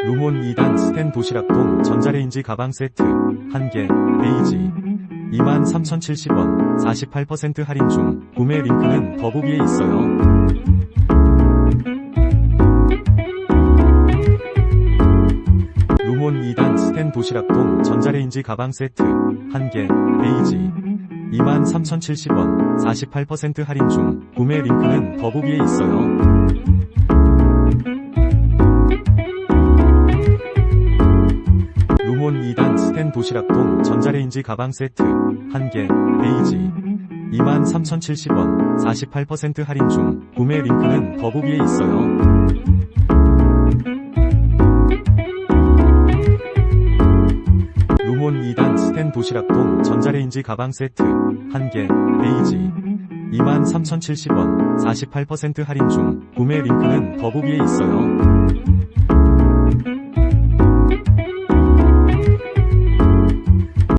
루몬 2단 스텐 도시락통 전자레인지 가방 세트 1개 베이지 23,070원 48% 할인 중. 구매 링크는 더보기에 있어요. 루몬 2단 스텐 도시락통 전자레인지 가방 세트 1개 베이지 23,070원 48% 할인 중. 구매 링크는 더보기에 있어요. 루몬 2단 스텐 도시락통 전자레인지 가방 세트 1개 베이지 23,070원 48% 할인 중. 구매 링크는 더보기에 있어요. 루몬 2단 스텐 도시락통 전자레인지 가방 세트 1개 베이지 23,070원 48% 할인 중. 구매 링크는 더보기에 있어요. 루몬 2단 스텐 도시락통 전자레인지 가방 세트 1개 베이지 23,070원 48% 할인 중. 구매 링크는 더보기에 있어요. 루몬 2단 스텐 도시락통 전자레인지 가방 세트 1개 베이지 23,070원 48% 할인 중. 구매 링크는 더보기에 있어요.